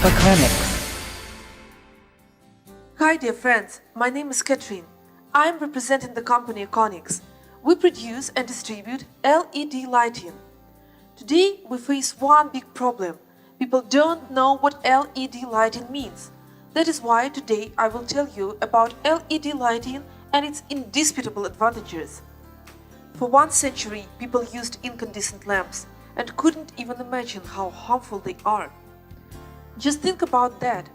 Econyx. Hi dear friends, my name is Catherine. I am representing the company Econyx. We produce and distribute LED lighting. Today we face one big problem. People don't know what LED lighting means. That is why today I will tell you about LED lighting and its indisputable advantages. For 1 century, people used incandescent lamps and couldn't even imagine how harmful they are. Just think about that.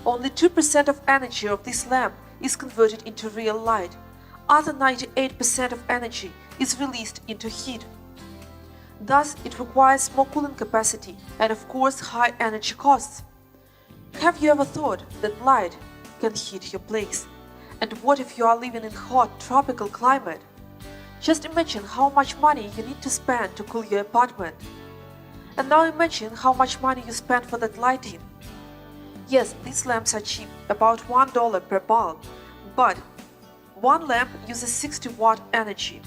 Only 2% of energy of this lamp is converted into real light. Other 98% of energy is released into heat. Thus, it requires more cooling capacity and of course high energy costs. Have you ever thought that light can heat your place? And what if you are living in hot tropical climate? Just imagine how much money you need to spend to cool your apartment. And now imagine how much money you spend for that lighting. Yes, these lamps are cheap, about $1 per bulb, but one lamp uses 60 watt energy.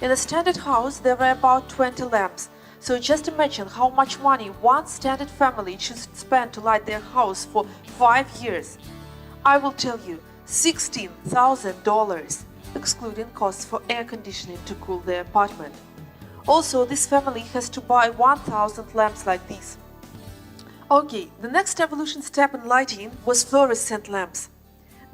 In a standard house, there are about 20 lamps, so just imagine how much money one standard family should spend to light their house for 5 years. I will tell you, $16,000, excluding costs for air conditioning to cool their apartment. Also, this family has to buy 1,000 lamps like these. Okay, the next evolution step in lighting was fluorescent lamps.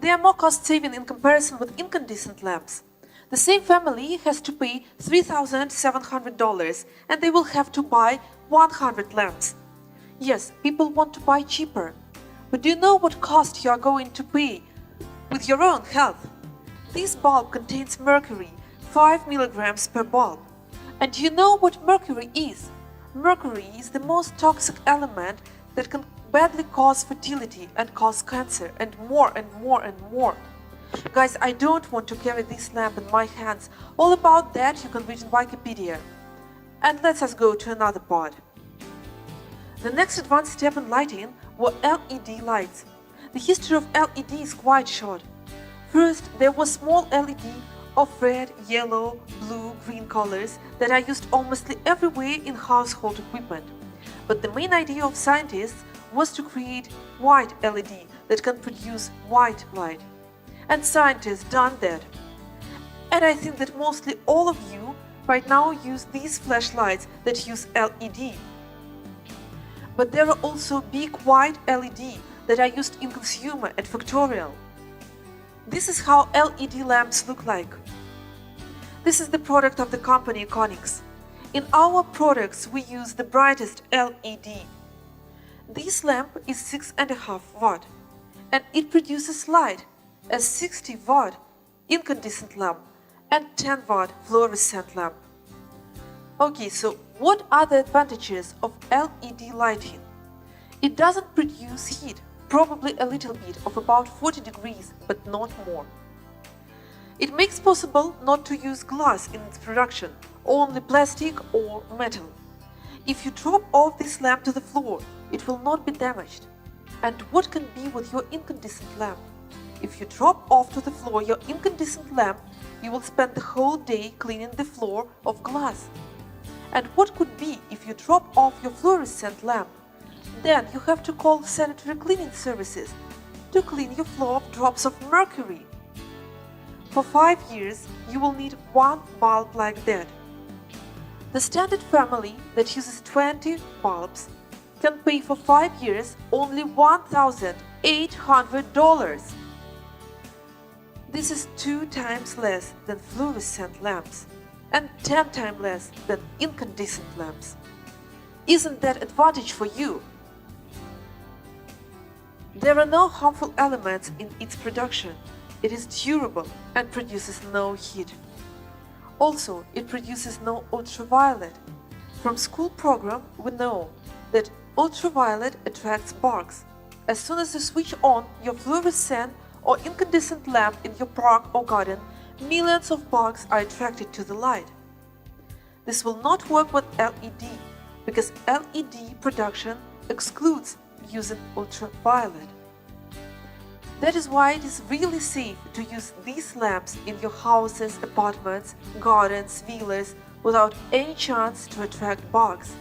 They are more cost-saving in comparison with incandescent lamps. The same family has to pay $3,700 and they will have to buy 100 lamps. Yes, people want to buy cheaper. But do you know what cost you are going to pay with your own health? This bulb contains mercury, 5 milligrams per bulb. And do you know what mercury is? Mercury is the most toxic element that can badly cause fertility and cause cancer and more and more and more. Guys, I don't want to carry this lamp in my hands. All about that you can read in Wikipedia. And let us go to another part. The next advanced step in lighting were LED lights. The history of LED is quite short. First, there was small LED of red, yellow, blue, green colors that are used almost everywhere in household equipment. But the main idea of scientists was to create white LED that can produce white light. And scientists done that. And I think that mostly all of you right now use these flashlights that use LED. But there are also big white LED that are used in consumer and factorial. This is how LED lamps look like. This is the product of the company Econyx. In our products we use the brightest LED. This lamp is 6.5 watt and it produces light as 60 watt incandescent lamp and 10 watt fluorescent lamp. Okay, so what are the advantages of LED lighting? It doesn't produce heat, probably a little bit of about 40 degrees, but not more. It makes possible not to use glass in its production, only plastic or metal. If you drop off this lamp to the floor, it will not be damaged. And what can be with your incandescent lamp? If you drop off to the floor your incandescent lamp, you will spend the whole day cleaning the floor of glass. And what could be if you drop off your fluorescent lamp? Then you have to call sanitary cleaning services to clean your floor of drops of mercury. For 5 years, you will need one bulb like that. The standard family that uses 20 bulbs can pay for 5 years only $1,800. This is 2 times less than fluorescent lamps and 10 times less than incandescent lamps. Isn't that advantage for you? There are no harmful elements in its production. It is durable and produces no heat. Also, it produces no ultraviolet. From school program, we know that ultraviolet attracts bugs. As soon as you switch on your fluorescent or incandescent lamp in your park or garden, millions of bugs are attracted to the light. This will not work with LED because LED production excludes using ultraviolet. That is why it is really safe to use these lamps in your houses, apartments, gardens, villas without any chance to attract bugs.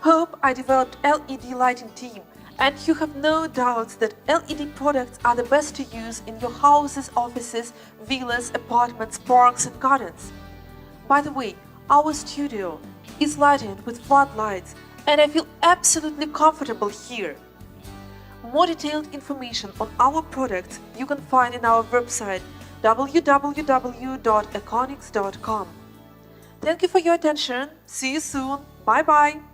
Hope I developed LED lighting team And you have no doubts that LED products are the best to use in your houses, offices, villas, apartments, parks and gardens. By the way, our studio is lighted with floodlights and I feel absolutely comfortable here. More detailed information on our products you can find in our website www.econyx.com. Thank you for your attention. See you soon. Bye bye.